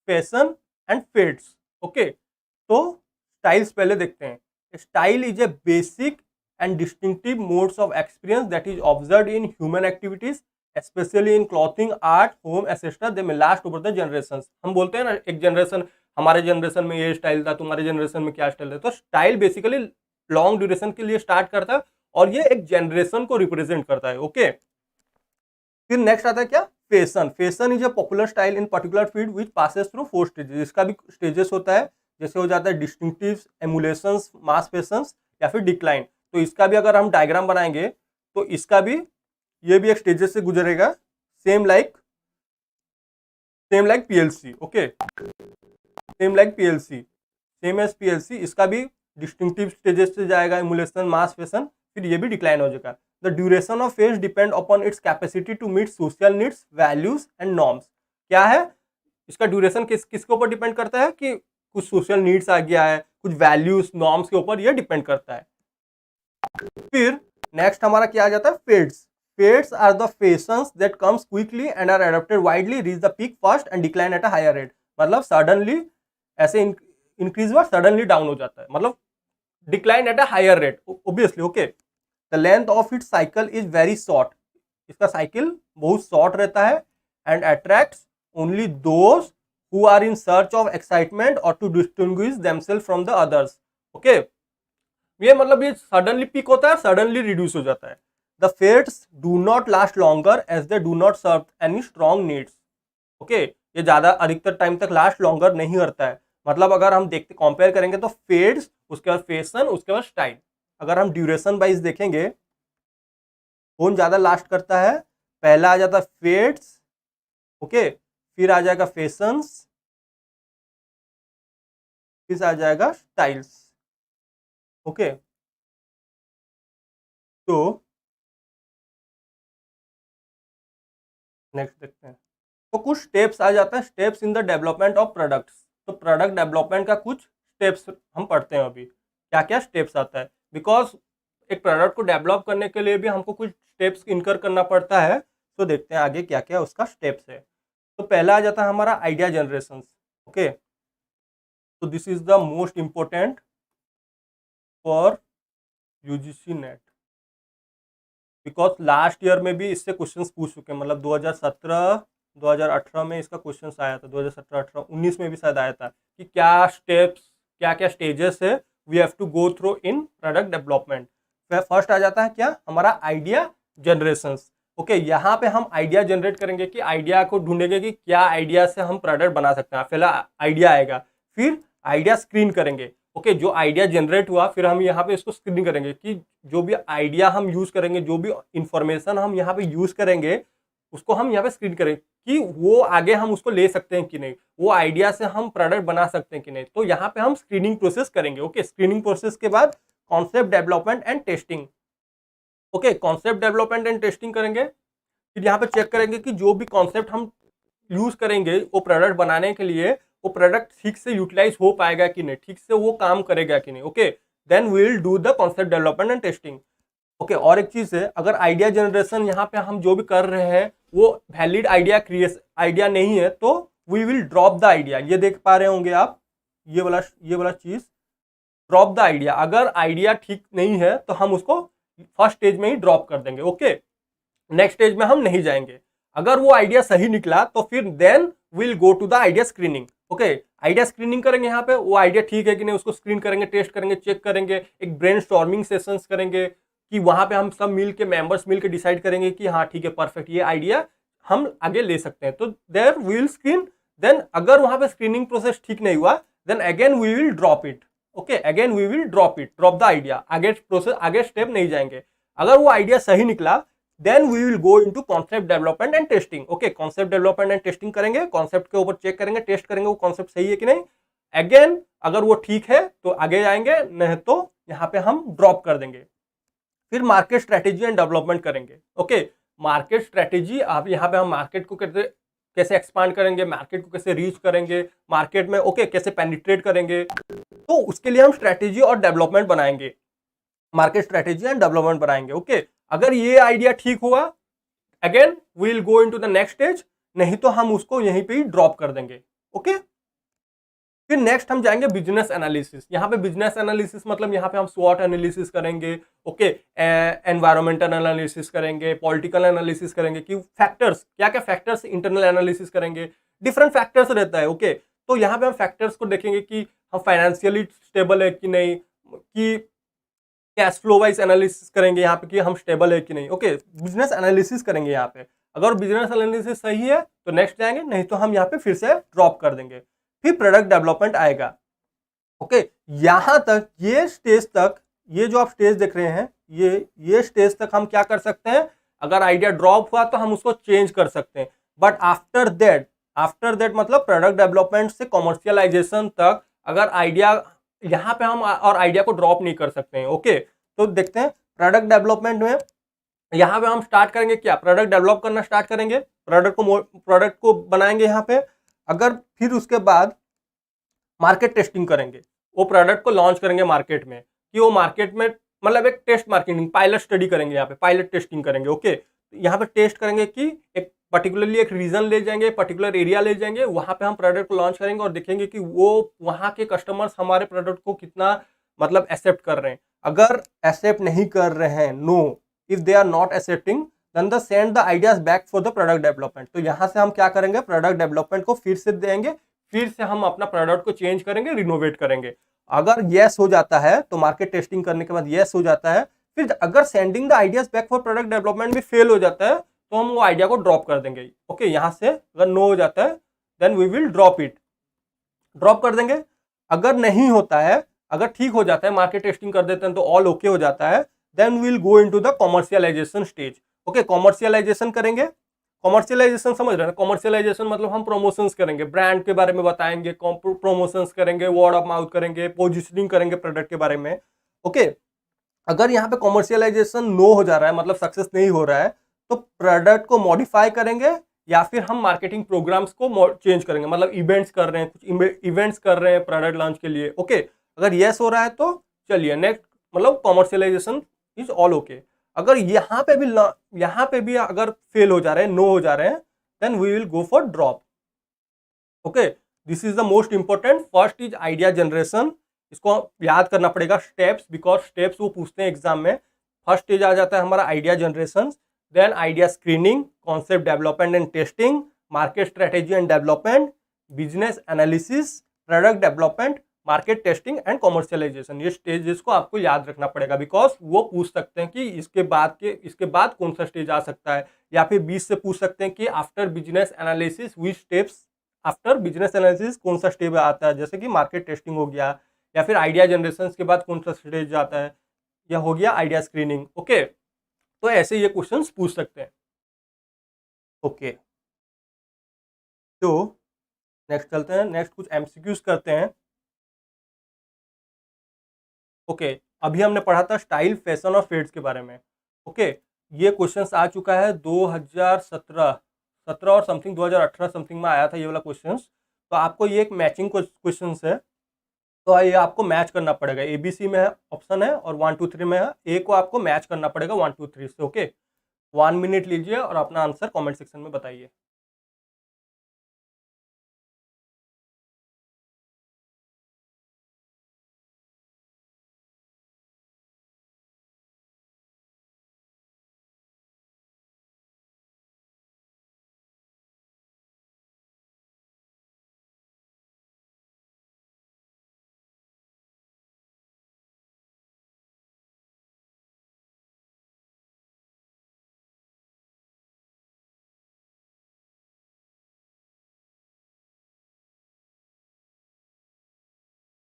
fashion and fads. Okay, तो स्टाइल्स पहले देखते हैं। Style is a basic and distinctive modes of experience that is observed in human activities, especially in clothing, art, home etcetera. They may last over the generations. हम बोलते हैं ना, एक generation, हमारे जनरेशन में ये स्टाइल था, तुम्हारे जनरेशन में क्या स्टाइल है। तो स्टाइल बेसिकली लॉन्ग ड्यूरेशन के लिए स्टार्ट करता है और ये एक जनरेशन को रिप्रेजेंट करता है। ओके, फिर नेक्स्ट आता है क्या, fashion. Fashion is a popular style in particular field which passes through 4 stages. इसका भी स्टेजेस होता है, जैसे हो जाता है डिस्टिंक्टिव, एमुलेशंस, मास फैशंस या फिर डिक्लाइन। तो इसका भी अगर हम डायग्राम बनाएंगे तो इसका भी, ये भी एक स्टेजेस से गुजरेगा, same like PLC. Okay, same like PLC, same as PLC. इसका भी डिस्टिंक्टिव स्टेजेस से जाएगा, एमुलेशन, मास फैशन, फिर ये भी डिक्लाइन हो जाएगा। The duration of phase depend upon its capacity to meet social needs, values and norms. क्या है, इसका ड्यूरेशन किसके ऊपर डिपेंड करता है कि कुछ सोशल नीड्स आ गया है, कुछ वैल्यूज, नॉर्म्स के ऊपर ये डिपेंड करता है। फिर नेक्स्ट हमारा क्या आ जाता है, fads. Fads are the fashions that comes quickly and are adopted widely, reach the peak first and decline at a higher rate. मतलब सडनली ऐसे इंक्रीज हुआ, सडनली डाउन हो जाता है, मतलब decline at a higher rate obviously. Okay, the length of its cycle is very short. इसका cycle बहुत short रहता है and attracts only those who are in search of excitement or to distinguish themselves from the others. Okay, ये मतलब ये suddenly peak होता है, suddenly reduce हो जाता है। The fates do not last longer as they do not serve any strong needs. Okay, ये ज्यादा अधिकतर टाइम तक लास्ट लॉन्गर नहीं करता है। मतलब अगर हम देखते कंपेयर करेंगे तो फेड्स, उसके बाद फैशन, उसके बाद स्टाइल। अगर हम ड्यूरेशन वाइज देखेंगे कौन ज्यादा लास्ट करता है, पहला आ जाता है फेड्स। ओके, फिर आ जाएगा फैशंस, फिर आ जाएगा स्टाइल्स। ओके, तो नेक्स्ट देखते हैं। तो कुछ स्टेप्स आ जाता है, steps in the development of products. तो प्रोडक्ट डेवलपमेंट का कुछ स्टेप्स हम पढ़ते हैं अभी, क्या क्या स्टेप्स आता है। बिकॉज एक प्रोडक्ट को डेवलप करने के लिए भी हमको कुछ स्टेप्स इनकर करना पड़ता है। तो देखते हैं आगे क्या क्या उसका स्टेप्स है। तो पहला आ जाता है हमारा आइडिया जनरेशन। ओके, तो this is the most important for UGC net, because last year में भी इससे क्वेश्चंस पूछ चुके हैं। मतलब 2017 2018 में इसका क्वेश्चन आया था, 2017 18 19 में भी शायद आया था कि क्या स्टेप्स, क्या क्या स्टेजेस है we have to go through in product development. First आ जाता है क्या, हमारा आइडिया जनरेशन। ओके, यहाँ पे हम आइडिया जनरेट करेंगे कि आइडिया को ढूंढेंगे कि क्या आइडिया से हम प्रोडक्ट बना सकते हैं। पहला आइडिया आएगा, फिर आइडिया स्क्रीन करेंगे। ओके, जो आइडिया जनरेट हुआ फिर हम यहाँ पे इसको स्क्रीन करेंगे कि जो भी आइडिया हम यूज करेंगे, जो भी इंफॉर्मेशन हम यहाँ पे यूज करेंगे, उसको हम यहाँ पे स्क्रीन करेंगे कि वो आगे हम उसको ले सकते हैं कि नहीं, वो आइडिया से हम प्रोडक्ट बना सकते हैं कि नहीं। तो यहाँ पे हम स्क्रीनिंग प्रोसेस करेंगे। ओके, स्क्रीनिंग प्रोसेस के बाद concept development and testing. Okay, concept development and testing करेंगे, फिर यहाँ पे चेक करेंगे कि जो भी कॉन्सेप्ट हम यूज करेंगे वो प्रोडक्ट बनाने के लिए, वो प्रोडक्ट ठीक से यूटिलाइज हो पाएगा कि नहीं, ठीक से वो काम करेगा कि नहीं। Okay, then we will do the concept development and testing. Okay, और एक चीज है, अगर आइडिया जनरेशन यहाँ पे हम जो भी कर रहे हैं वो वैलिड आइडिया नहीं है तो we will drop the idea. ये देख पा रहे होंगे आप, ये वाला चीज, ड्रॉप द आइडिया। अगर आइडिया ठीक नहीं है तो हम उसको फर्स्ट स्टेज में ही ड्रॉप कर देंगे। ओके, नेक्स्ट स्टेज में हम नहीं जाएंगे। अगर वो आइडिया सही निकला तो फिर then will go to the idea screening. Okay, idea screening करेंगे, यहाँ पे वो आइडिया ठीक है कि नहीं उसको स्क्रीन करेंगे, टेस्ट करेंगे, चेक करेंगे, एक ब्रेनस्टॉर्मिंग सेशंस करेंगे कि वहां पे हम सब मिल के मेंबर्स मिल के डिसाइड करेंगे कि हाँ ठीक है, परफेक्ट, ये आइडिया हम आगे ले सकते हैं, तो देयर विल स्क्रीन। देन अगर वहां पे स्क्रीनिंग प्रोसेस ठीक नहीं हुआ then again we will drop it. Okay, again we will drop the idea, आगे प्रोसेस, आगे स्टेप नहीं जाएंगे। अगर वो आइडिया सही निकला then we will go into concept development and testing. Okay, concept development and testing करेंगे, कॉन्सेप्ट के ऊपर चेक करेंगे, टेस्ट करेंगे वो कॉन्सेप्ट सही है कि नहीं। अगेन अगर वो ठीक है तो आगे जाएंगे, नहीं तो यहाँ पे हम ड्रॉप कर देंगे। फिर मार्केट स्ट्रेटेजी एंड डेवलपमेंट करेंगे। ओके, मार्केट स्ट्रेटेजी, आप यहाँ पे हम मार्केट को कैसे एक्सपांड करेंगे, मार्केट को कैसे रीच करेंगे, मार्केट में ओके कैसे पेनिट्रेट करेंगे, तो उसके लिए हम स्ट्रेटेजी और डेवलपमेंट बनाएंगे, मार्केट स्ट्रेटेजी एंड डेवलपमेंट बनाएंगे। ओके, अगर ये आइडिया ठीक हुआ again we will go into the next stage, नहीं तो हम उसको यहीं पे ही ड्रॉप कर देंगे। ओके, फिर नेक्स्ट हम जाएंगे बिजनेस एनालिसिस। यहाँ पे बिजनेस एनालिसिस मतलब यहाँ पे हम स्वॉट एनालिसिस करेंगे, ओके, एनवायरमेंटल एनालिसिस करेंगे, पॉलिटिकल एनालिसिस करेंगे कि फैक्टर्स क्या क्या फैक्टर्स, इंटरनल एनालिसिस करेंगे, डिफरेंट फैक्टर्स रहता है। ओके, तो यहाँ पे हम फैक्टर्स को देखेंगे कि हम फाइनेंशियली स्टेबल है कि नहीं, कि कैश फ्लो वाइज एनालिसिस करेंगे यहाँ पे कि हम स्टेबल है कि नहीं। ओके, बिजनेस एनालिसिस करेंगे यहाँ पे। अगर बिजनेस एनालिसिस सही है तो नेक्स्ट जाएंगे, नहीं तो हम यहाँ पे फिर से ड्रॉप कर देंगे। फिर प्रोडक्ट डेवलपमेंट आएगा। ओके, यहां तक, ये स्टेज तक, ये जो आप स्टेज देख रहे हैं, ये स्टेज तक हम क्या कर सकते हैं, अगर आइडिया ड्रॉप हुआ तो हम उसको चेंज कर सकते हैं। बट आफ्टर दैट मतलब प्रोडक्ट डेवलपमेंट से कॉमर्शियलाइजेशन तक अगर आइडिया, यहां पे हम और आइडिया को ड्रॉप नहीं कर सकते हैं। ओके, तो देखते हैं प्रोडक्ट डेवलपमेंट में यहाँ पे हम स्टार्ट करेंगे, क्या प्रोडक्ट डेवलप करना स्टार्ट करेंगे, प्रोडक्ट को बनाएंगे यहाँ पे। अगर फिर उसके बाद मार्केट टेस्टिंग करेंगे, वो प्रोडक्ट को लॉन्च करेंगे मार्केट में, कि वो मार्केट में मतलब एक टेस्ट मार्केटिंग, पायलट स्टडी करेंगे, यहाँ पे पायलट टेस्टिंग करेंगे। ओके, यहाँ पे टेस्ट करेंगे कि एक पर्टिकुलरली एक रीजन ले जाएंगे, पर्टिकुलर एरिया ले जाएंगे, वहां पे हम प्रोडक्ट को लॉन्च करेंगे और देखेंगे कि वो वहां के कस्टमर्स हमारे प्रोडक्ट को कितना मतलब एक्सेप्ट कर रहे हैं। अगर एक्सेप्ट नहीं कर रहे हैं, no, if they are not accepting then the send the ideas back for the product development. तो यहाँ से हम क्या करेंगे, प्रोडक्ट डेवलपमेंट को फिर से देंगे, फिर से हम अपना प्रोडक्ट को चेंज करेंगे, रिनोवेट करेंगे। अगर यस हो जाता है तो मार्केट टेस्टिंग करने के बाद यस हो जाता है, फिर अगर sending the ideas back for product development भी फेल हो जाता है तो हम वो आइडिया को ड्रॉप कर देंगे। ओके, यहां से अगर नो हो जाता है देन वी विल ड्रॉप कर देंगे। अगर नहीं होता है, अगर ठीक हो जाता है, मार्केट टेस्टिंग कर देते हैं तो ऑल ओके हो जाता है, then will go into the commercialization stage. Okay, commercialization करेंगे। कॉमर्शियलाइजेशन समझ रहे हैं, कॉमर्शियलाइजेशन मतलब हम प्रमोशंस करेंगे, ब्रांड के बारे में बताएंगे, प्रमोशंस करेंगे, वर्ड ऑफ माउथ करेंगे, पोजिशनिंग करेंगे प्रोडक्ट के बारे में। ओके, अगर यहाँ पे कॉमर्शियलाइजेशन नो हो जा रहा है, मतलब सक्सेस नहीं हो रहा है, तो प्रोडक्ट को मॉडिफाई करेंगे या फिर हम मार्केटिंग प्रोग्राम्स को चेंज करेंगे, मतलब इवेंट्स कर रहे हैं, कुछ इवेंट्स कर रहे हैं प्रोडक्ट लॉन्च के लिए। ओके, अगर यस हो रहा है तो चलिए नेक्स्ट, मतलब कॉमर्शियलाइजेशन इज ऑल ओके। अगर यहाँ पे भी अगर फेल हो जा रहे हैं, नो हो जा रहे हैं, then we will go for drop. Okay, this is the most important. First is idea generation, इसको याद करना पड़ेगा स्टेप्स, बिकॉज स्टेप्स वो पूछते हैं एग्जाम में। फर्स्ट स्टेज आ जाता है हमारा idea generation, then idea screening, concept development and testing, market strategy and development, business analysis, product development, market testing and commercialization. ये स्टेजेस को आपको याद रखना पड़ेगा, बिकॉज वो पूछ सकते हैं कि इसके बाद कौन सा स्टेज आ सकता है, या फिर 20 से पूछ सकते हैं कि आफ्टर बिजनेस एनालिसिस विच स्टेप्स, आफ्टर बिजनेस एनालिसिस कौन सा स्टेज आता है, जैसे कि मार्केट टेस्टिंग हो गया, या फिर आइडिया जनरेशन के बाद कौन सा स्टेज आता है, या हो गया आइडिया स्क्रीनिंग। ओके, तो ऐसे ये क्वेश्चंस पूछ सकते हैं। ओके, तो नेक्स्ट चलते हैं, नेक्स्ट कुछ एमसीक्यूज करते हैं। ओके, अभी हमने पढ़ा था स्टाइल, फैशन और फेड्स के बारे में। ओके, ये क्वेश्चंस आ चुका है 2017 और समथिंग 2018 समथिंग में आया था ये वाला क्वेश्चंस। तो आपको ये एक मैचिंग क्वेश्चंस है, तो ये आपको मैच करना पड़ेगा। एबीसी में है ऑप्शन है और 1 2 3 में है, ए को आपको मैच करना पड़ेगा 1 2 3 से। ओके, 1 मिनट लीजिए और अपना आंसर कमेंट सेक्शन में बताइए।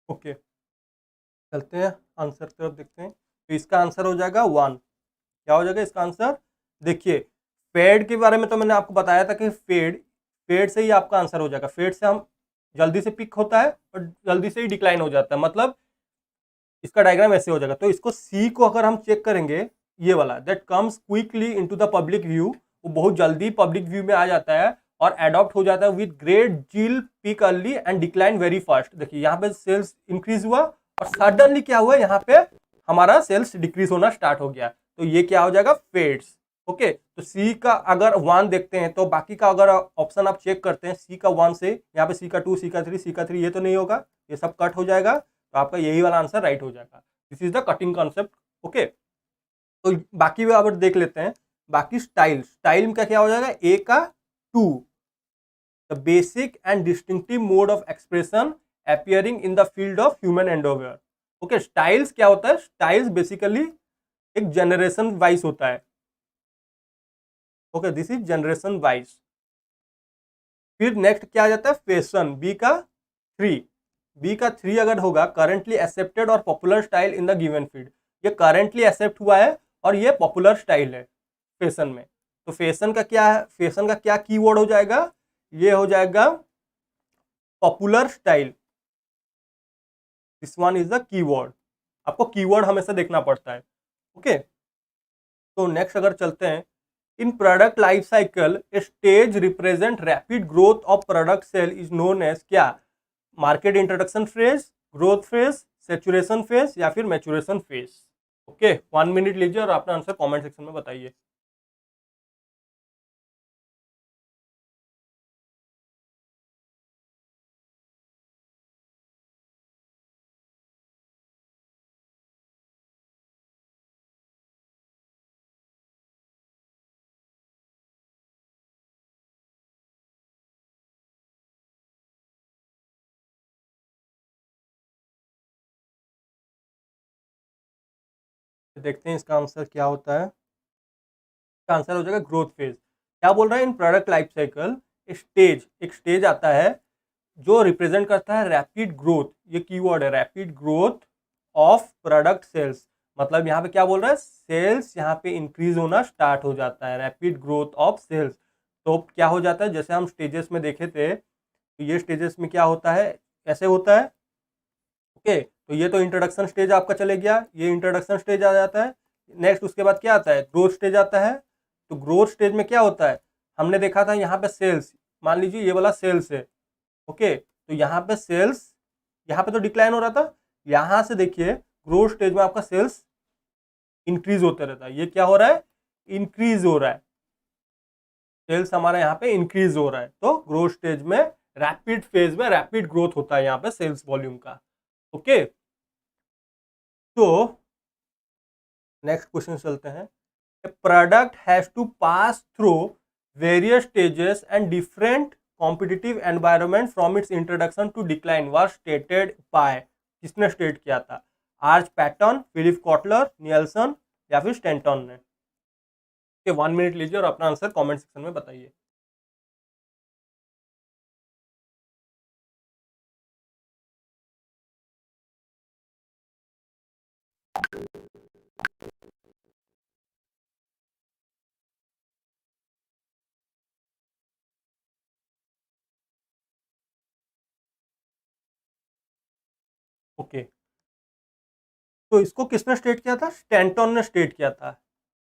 ओके, चलते हैं आंसर की तरफ, देखते हैं। तो इसका आंसर हो जाएगा 1। क्या हो जाएगा इसका आंसर? देखिए, फेड के बारे में तो मैंने आपको बताया था कि फेड फेड से ही आपका आंसर हो जाएगा। फेड से हम जल्दी से पिक होता है और जल्दी से ही डिक्लाइन हो जाता है, मतलब इसका डायग्राम ऐसे हो जाएगा। तो इसको सी को अगर हम चेक करेंगे, ये वाला that comes quickly into the public view, वो बहुत जल्दी पब्लिक व्यू में आ जाता है और एडॉप्ट हो जाता है with great zeal, peak early and decline very fast. देखिए यहाँ पे सेल्स इंक्रीज हुआ और सडनली क्या हुआ, यहाँ पे हमारा सेल्स डिक्रीज होना स्टार्ट हो गया। तो ये क्या हो जाएगा? फेड्स। ओके, तो सी का अगर 1 देखते हैं तो बाकी का अगर ऑप्शन आप चेक करते हैं, सी का 1 से यहाँ पे सी का 2, सी का 3, सी का 3, ये तो नहीं होगा, ये सब कट हो जाएगा। तो आपका यही वाला आंसर राइट हो जाएगा। This is the cutting concept. Okay, तो बाकी भी अब देख लेते हैं। बाकी स्टाइल, स्टाइल का क्या हो जाएगा? ए का 2, the basic and distinctive mode of expression appearing in the field of human endeavour. Okay, styles क्या होता है? स्टाइल्स बेसिकली एक जनरेशन वाइज होता है। Okay, this is generation wise. फिर नेक्स्ट क्या आ जाता है? फैशन, बी का 3। बी का 3 अगर होगा, करंटली एक्सेप्टेड और popular style in the given field. ये करंटली एक्सेप्ट हुआ है और ये पॉपुलर स्टाइल है फैशन में। तो फैशन का क्या है? फैशन का क्या कीवर्ड हो जाएगा? ये हो जाएगा popular style. This one is the keyword. आपको कीवर्ड हमेशा देखना पड़ता है। ओके, तो नेक्स्ट अगर चलते हैं, in product life cycle stage represent rapid growth of product sale is known as क्या? Market introduction phase, growth phase, saturation phase या फिर मैचुरेशन फेज। ओके, 1 मिनट लीजिए और अपना आंसर कमेंट सेक्शन में बताइए। देखते हैं इसका आंसर क्या होता है। इसका आंसर हो जाएगा ग्रोथ फेज। क्या बोल रहा है? In product life cycle stage, एक स्टेज आता है जो रिप्रेजेंट करता है रैपिड ग्रोथ। ये कीवर्ड है, rapid growth of product sales. मतलब यहाँ पे क्या बोल रहा है? सेल्स यहाँ पे इंक्रीज होना स्टार्ट हो जाता है, रैपिड ग्रोथ ऑफ सेल्स। तो क्या हो जाता है, जैसे हम स्टेजेस में देखे थे, तो ये स्टेजेस में क्या होता है? ऐसे होता है। ओके, तो ये तो इंट्रोडक्शन स्टेज आपका चले गया, ये इंट्रोडक्शन स्टेज आ जाता है। नेक्स्ट उसके बाद क्या आता है? ग्रोथ स्टेज आता है। तो ग्रोथ स्टेज में क्या होता है? हमने देखा था यहाँ पे सेल्स, मान लीजिए ये वाला सेल्स है। ओके, तो यहाँ पे सेल्स, यहाँ पे तो डिक्लाइन हो रहा था, यहाँ से देखिए ग्रोथ स्टेज में आपका सेल्स इंक्रीज होते रहता है। ये क्या हो रहा है? इंक्रीज हो रहा है, सेल्स हमारा यहाँ पे इंक्रीज हो रहा है। तो ग्रोथ स्टेज में, रैपिड फेज में रैपिड ग्रोथ होता है यहाँ पे सेल्स वॉल्यूम का। ओके, तो नेक्स्ट क्वेश्चन चलते हैं। A product has to pass through various stages and different competitive environment from its introduction to decline was stated by, किसने स्टेट किया था? आर्च पैटर्न, फिलिप कॉटलर, नियल्सन या फिर स्टेंटन ने। के 1 मिनट लीजिए और अपना आंसर कमेंट सेक्शन में बताइए। ओके, तो इसको किसने स्टेट किया था? स्टैंटन ने स्टेट किया था।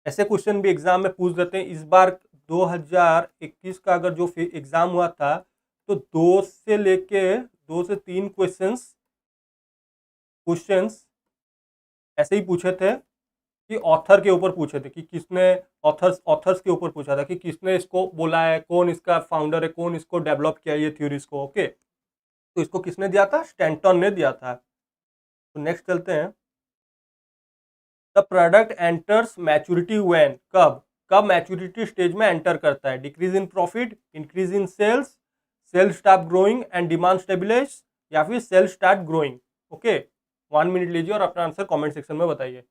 ऐसे क्वेश्चन भी एग्जाम में पूछ देते हैं। इस बार 2021 का अगर जो एग्जाम हुआ था तो 2 से 3 क्वेश्चंस ऐसे ही पूछे थे कि ऑथर के ऊपर पूछे थे कि किसने ऑथर्स के ऊपर पूछा था कि किसने इसको बोला है, कौन इसका फाउंडर है, कौन इसको डेवलप किया ये थ्योरीज को। ओके, तो इसको किसने दिया था? स्टैंटन ने दिया था। तो नेक्स्ट चलते हैं। The product enters maturity when, कब कब मैच्योरिटी स्टेज में एंटर करता है? Decrease in profit, increase in sales, sale start growing and demand stabilize, या फिर sale start growing. Okay, 1 minute लीजिए और अपना आंसर कमेंट सेक्शन में बताइए।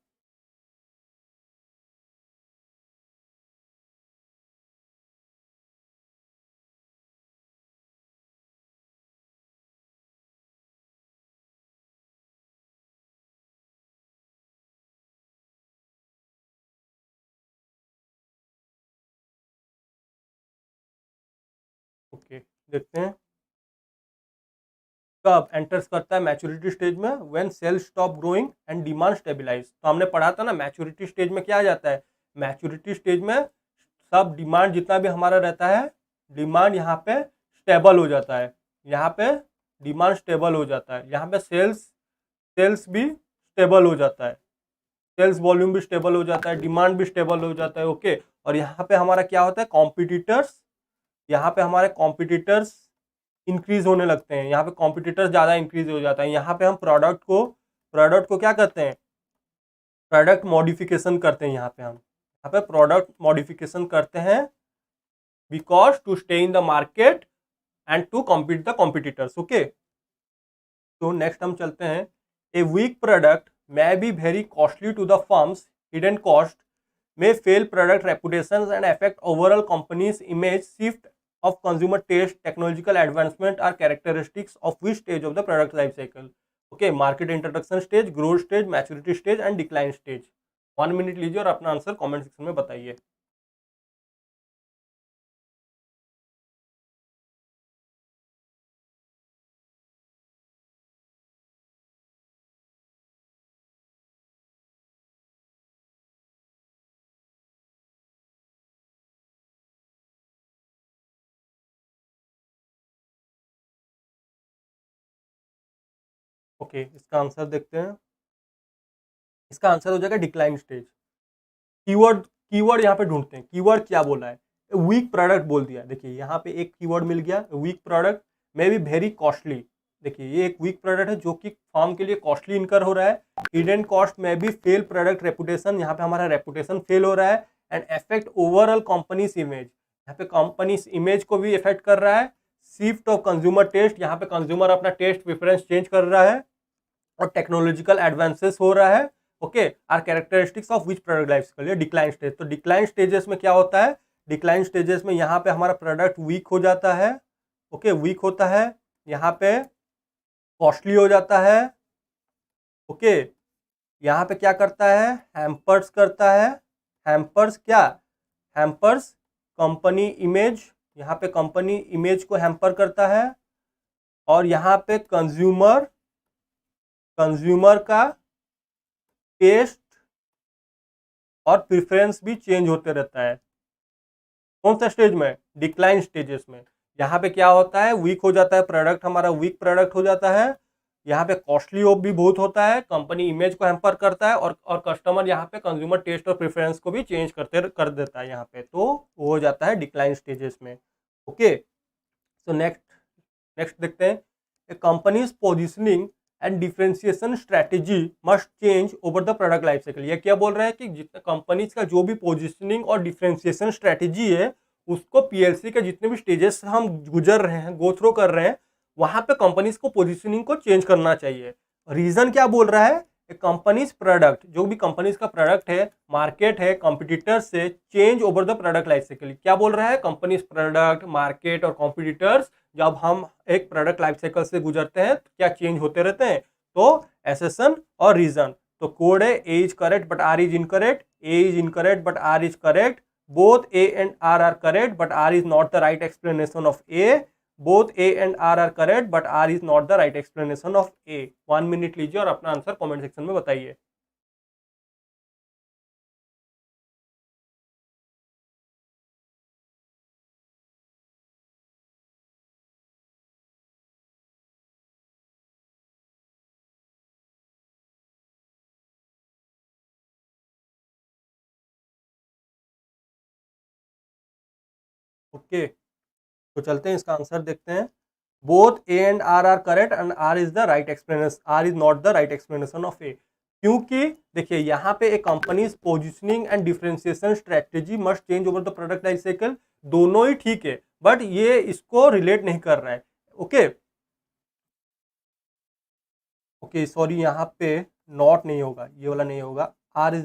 ओके, देखते हैं कब एंटर्स करता है मैच्योरिटी स्टेज में? When sale stop growing and demand stabilize. तो हमने पढ़ा था ना, मैच्योरिटी स्टेज में क्या आ जाता है? मैच्योरिटी स्टेज में सब डिमांड जितना भी हमारा रहता है, डिमांड यहाँ पे स्टेबल हो जाता है। यहाँ पे डिमांड स्टेबल हो जाता है, यहाँ पे सेल्स भी स्टेबल हो जाता है, सेल्स वॉल्यूम भी स्टेबल हो जाता है, डिमांड भी स्टेबल हो जाता है। ओके, और यहाँ पे हमारा क्या होता है? कॉम्पिटिटर्स, यहाँ पे हमारे कॉम्पिटिटर्स इंक्रीज होने लगते हैं, यहाँ पे कॉम्पिटिटर्स ज़्यादा इंक्रीज हो जाता है। यहाँ पे हम प्रोडक्ट को क्या करते हैं? प्रोडक्ट मॉडिफिकेशन करते हैं। यहाँ पे प्रोडक्ट मॉडिफिकेशन करते हैं because to stay in the market and to compete the competitors. Okay, तो नेक्स्ट हम चलते हैं। A weak product may be very costly to the firm's hidden cost, may fail product reputations and affect overall company's image. Shift of consumer taste, technological advancement are characteristics of which stage of the product life cycle? Okay, market introduction stage, growth stage, maturity stage and decline stage. 1 minute लीजिए और अपना answer comment section में बताइए। Okay, इसका answer देखते हैं। इसका answer हो जाएगा डिक्लाइन स्टेज। कीवर्ड यहाँ पे ढूंढते हैं, कीवर्ड क्या बोला है? वीक प्रोडक्ट बोल दिया। देखिए यहाँ पे एक कीवर्ड मिल गया, weak product may be very costly. देखिए ये एक वीक प्रोडक्ट है जो कि फॉर्म के लिए कॉस्टली इनकर हो रहा है। हिडन कॉस्ट में भी फेल प्रोडक्ट रेपुटेशन, यहाँ पे हमारा रेपुटेशन फेल हो रहा है। And effect overall companies image, यहाँ पे कंपनी इमेज को भी इफेक्ट कर रहा है। शिफ्ट ऑफ कंज्यूमर टेस्ट, यहाँ पे कंज्यूमर अपना टेस्ट प्रेफरेंस चेंज कर रहा है। और टेक्नोलॉजिकल एडवांसेस हो रहा है। Okay, are characteristics of which product life cycle? Decline stage. तो डिक्लाइन स्टेजेस में क्या होता है? डिक्लाइन स्टेजेस में यहाँ पे हमारा प्रोडक्ट वीक हो जाता है। ओके, वीक होता है, यहाँ पे कॉस्टली हो जाता है। ओके, यहाँ पे क्या करता है? हैम्पर्स करता है। हैम्पर्स क्या? हैम्पर्स कंपनी इमेज, यहाँ पे कंपनी इमेज को हैम्पर करता है। और यहाँ पे कंज्यूमर का टेस्ट और प्रेफरेंस भी चेंज होते रहता है। कौन सा स्टेज में? डिक्लाइन स्टेजेस में। यहाँ पे क्या होता है? वीक हो जाता है प्रोडक्ट, हमारा वीक प्रोडक्ट हो जाता है। यहाँ पे कॉस्टली भी बहुत होता है, कंपनी इमेज को हैम्पर करता है। और कस्टमर यहाँ पे कंज्यूमर टेस्ट और प्रेफरेंस को भी चेंज कर देता है यहाँ पे। तो वो हो जाता है डिक्लाइन स्टेजेस में। ओके, तो नेक्स्ट देखते हैं। A company's positioning and differentiation strategy must change over the product life cycle. ये क्या बोल रहा है कि जितना कंपनीज का जो भी पोजिशनिंग और डिफरेंशिएशन स्ट्रैटेजी है, उसको पीएलसी के जितने भी स्टेजेस हम गुजर रहे हैं, गो थ्रू कर रहे हैं, वहां पे कंपनीज को पोजिशनिंग को चेंज करना चाहिए। रीजन क्या बोल रहा है? कंपनीज प्रोडक्ट, जो भी कंपनीज का प्रोडक्ट है, मार्केट है, कॉम्पिटिटर्स से change over the product life cycle. क्या बोल रहा है? कंपनीज प्रोडक्ट, मार्केट और कॉम्पिटिटर्स जब हम एक प्रोडक्ट लाइफ साइकिल से गुजरते हैं तो क्या चेंज होते रहते हैं? तो एसेसन और रीजन। तो कोड है A is correct but R is incorrect, A is incorrect but R is correct, both A and R correct but R is not the right explanation of A, both A and R correct but R is not the right explanation of A. 1 minute लीजिए और अपना answer comment section में बताइए। Okay, तो चलते हैं इसका answer देखते हैं। Both A and R correct and R is the right explanation, R is not the right explanation of A. क्योंकि देखिए यहाँ पे एक company's positioning and differentiation strategy must change over the product life cycle, दोनों ही ठीक है, but ये इसको रिलेट नहीं कर रहा है। ओके ओके सॉरी, यहाँ पे नॉट नहीं होगा, ये वाला नहीं होगा, R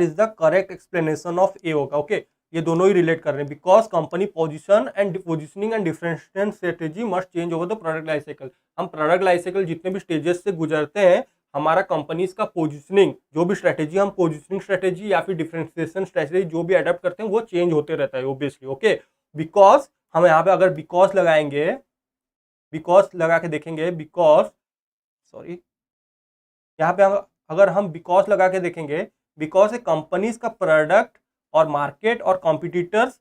is the correct explanation of A होगा। ओके ये दोनों ही रिलेट कर रहे हैं, because company positioning and differentiation strategy must change over the product life cycle. हम प्रोडक्ट लाइफ साइकिल जितने भी स्टेजेस से गुजरते हैं, हमारा कंपनीज का पोजिशनिंग, जो भी स्ट्रेटेजी हम पोजिशनिंग स्ट्रेटेजी या फिर डिफरेंशिएशन स्ट्रेटेजी जो भी अडेप्ट करते हैं वो चेंज होते रहता है ऑब्वियसली। ओके बिकॉज हम यहाँ पे अगर बिकॉज लगाएंगे, बिकॉज लगा के देखेंगे, बिकॉज सॉरी यहाँ पे अगर हम बिकॉज लगा के देखेंगे, बिकॉज ए कंपनीज का प्रोडक्ट और मार्केट और कॉम्पिटिटर्स,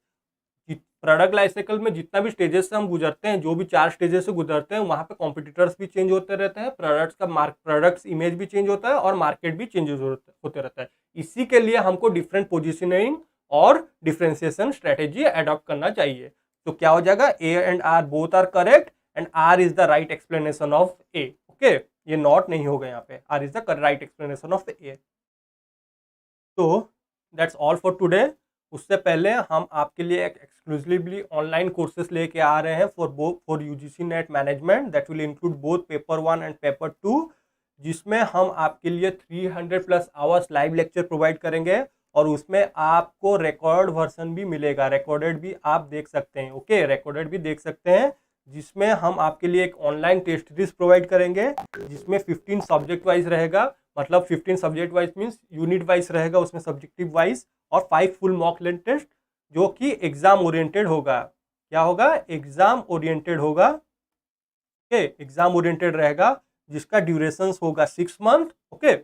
प्रोडक्ट लाइफ साइकिल में जितना भी स्टेजेस से हम गुजरते हैं, जो भी 4 स्टेजेस से गुजरते हैं, वहाँ पे कॉम्पिटिटर्स भी चेंज होते रहते हैं, प्रोडक्ट्स इमेज भी चेंज होता है और मार्केट भी चेंज होते रहता है। इसी के लिए हमको डिफरेंट पोजिशनिंग और डिफरेंशिएशन स्ट्रेटेजी अडॉप्ट करना चाहिए। तो क्या हो जाएगा, A and R both are correct and R is the right explanation of A. Okay ये नॉट नहीं होगा यहाँ पे, R is the right explanation of A. तो दैट्स ऑल फॉर टुडे। उससे पहले हम आपके लिए एक एक्सक्लूसिवली ऑनलाइन कोर्सेज लेके आ रहे हैं for UGC net management, that will include both paper 1 and paper 2, जिसमें हम आपके लिए 300+ आवर्स लाइव लेक्चर प्रोवाइड करेंगे और उसमें आपको रिकॉर्ड वर्जन भी मिलेगा, रिकॉर्डेड भी आप देख सकते हैं। ओके रिकॉर्डेड भी देख सकते हैं, जिसमें हम आपके लिए एक ऑनलाइन टेस्ट सीरीज प्रोवाइड करेंगे, जिसमें 15 सब्जेक्ट वाइज रहेगा, मतलब 15 subject wise means unit wise रहेगा उसमें, सब्जेक्टिव वाइज, और 5 फुल मॉक टेस्ट जो कि एग्जाम ओरिएंटेड होगा। क्या होगा, एग्जाम ओरिएंटेड होगा। ओके एग्जाम ओरिएंटेड रहेगा, जिसका ड्यूरेशन होगा 6 मंथ। ओके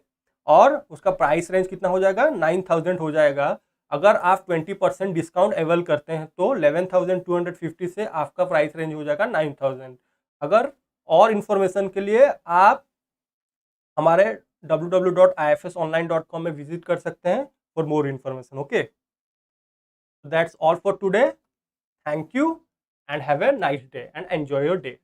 और उसका प्राइस रेंज कितना हो जाएगा, 9000 हो जाएगा। अगर आप 20% डिस्काउंट अवेल करते हैं तो 11250 से आपका प्राइस रेंज हो जाएगा 9000। अगर और इन्फॉर्मेशन के लिए आप हमारे www.ifsonline.com में विजिट कर सकते हैं for more information. Okay that's all for today, thank you and have a nice day and enjoy your day.